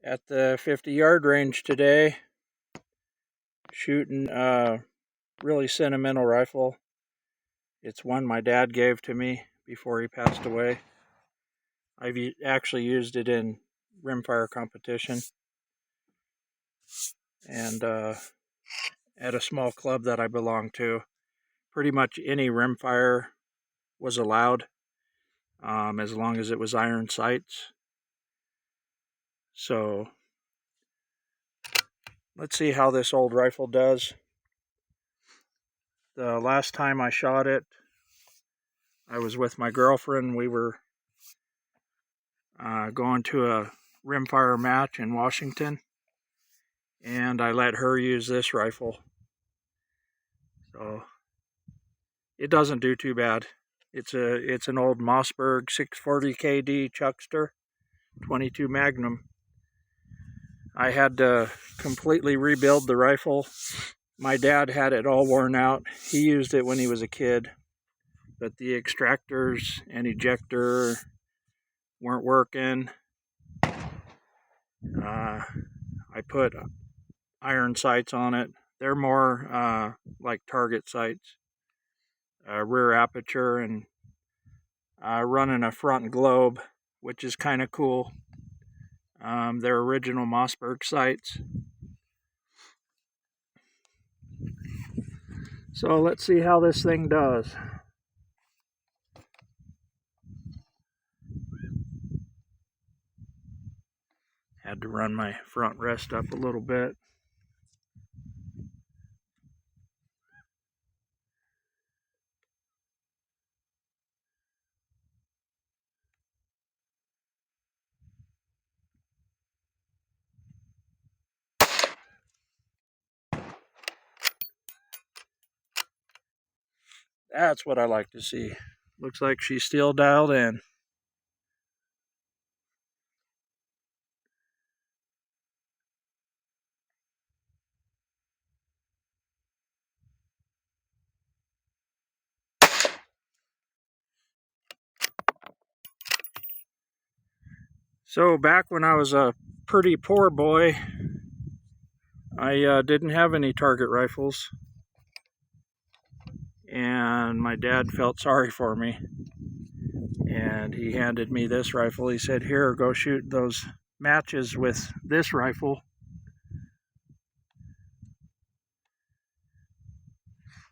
At the 50-yard range today, shooting a really sentimental rifle. It's one my dad gave to me before he passed away. I've actually used it in rimfire competition and at a small club that I belong to. Pretty much any rimfire was allowed, as long as it was iron sights. So let's see how this old rifle does. The last time I shot it, I was with my girlfriend. We were going to a rimfire match in Washington, and I let her use this rifle. So it doesn't do too bad. It's an old Mossberg 640 KD Chuckster 22 Magnum. I had to completely rebuild the rifle. My dad had it all worn out. He used it when he was a kid, but the extractors and ejector weren't working. I put iron sights on it. They're more like target sights, rear aperture, and running a front globe, which is kind of cool. They're original Mossberg sights. So let's see how this thing does. Had to run my front rest up a little bit. That's what I like to see. Looks like she's still dialed in. So back when I was a pretty poor boy, I didn't have any target rifles, and my dad felt sorry for me, and he handed me this rifle. He said, "Here, go shoot those matches with this rifle."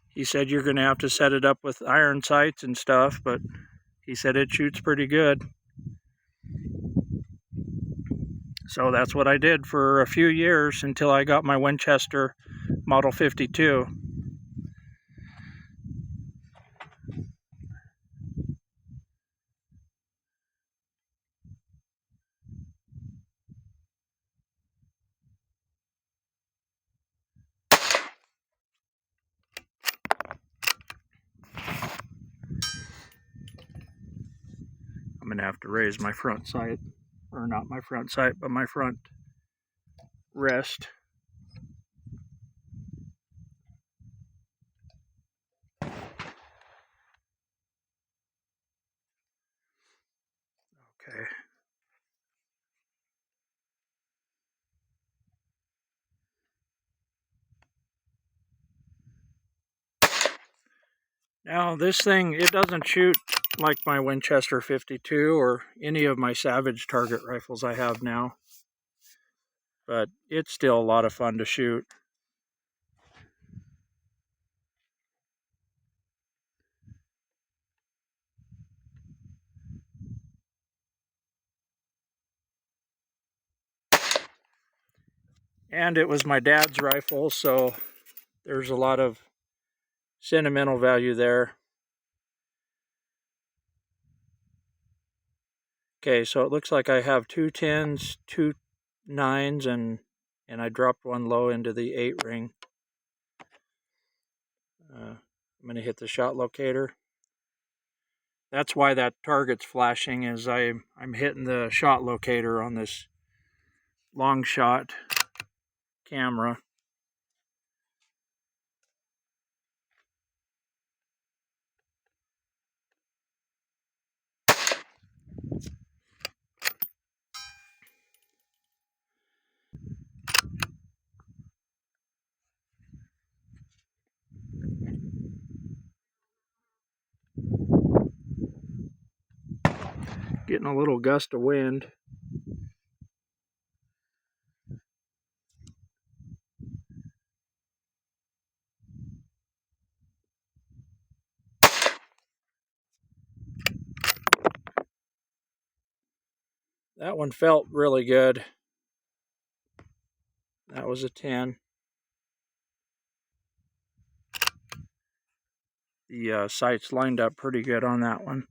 He said, "You're going to have to set it up with iron sights and stuff," but he said it shoots pretty good. So that's what I did for a few years until I got my Winchester Model 52. I'm going to have to raise my front sight, or not my front sight, but my front rest. Okay. Now this thing, it doesn't shoot like my Winchester 52 or any of my Savage target rifles I have now, but it's still a lot of fun to shoot. And it was my dad's rifle, so there's a lot of sentimental value there. Okay, so it looks like I have 2 10s, 2 9s, and I dropped one low into the 8 ring. I'm going to hit the shot locator. That's why that target's flashing, is I'm hitting the shot locator on this long shot camera. Getting a little gust of wind. That one felt really good. That was a 10. The sights lined up pretty good on that one.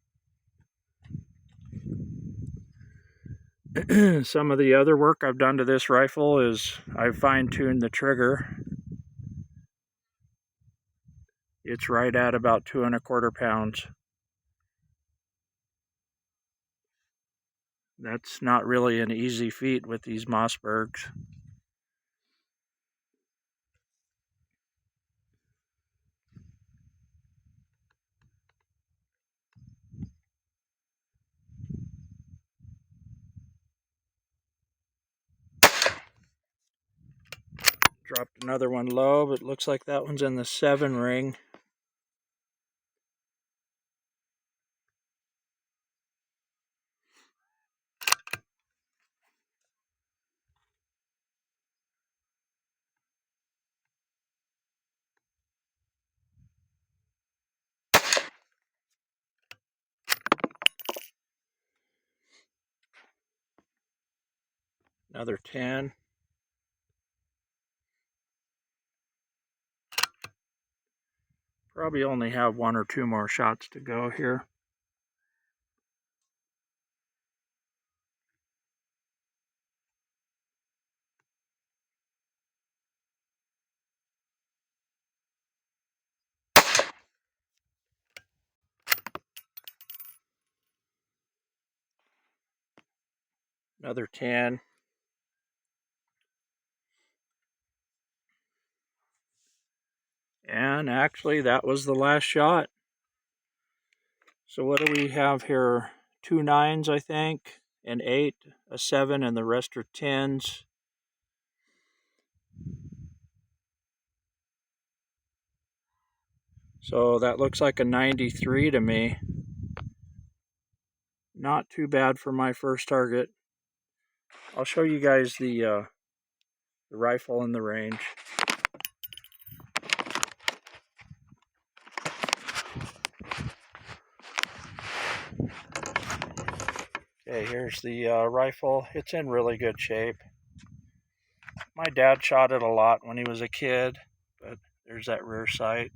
Some of the other work I've done to this rifle is I've fine-tuned the trigger. It's right at about 2 1/4 pounds. That's not really an easy feat with these Mossbergs. Dropped another one low, but it looks like that one's in the 7 ring. Another 10. Probably only have 1 or 2 more shots to go here. Another 10. And actually, that was the last shot. So what do we have here? 2 9s, I think, an 8, a 7, and the rest are 10s. So that looks like a 93 to me. Not too bad for my first target. I'll show you guys the rifle in the range. Okay, here's the rifle. It's in really good shape. My dad shot it a lot when he was a kid, but there's that rear sight.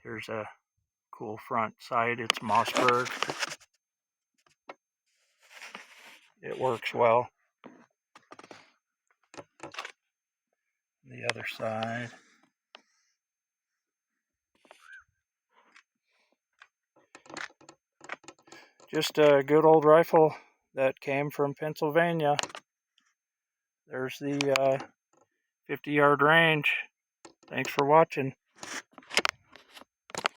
Here's a cool front sight. It's Mossberg. It works well. The other side. Just a good old rifle that came from Pennsylvania. There's the 50-yard range. Thanks for watching.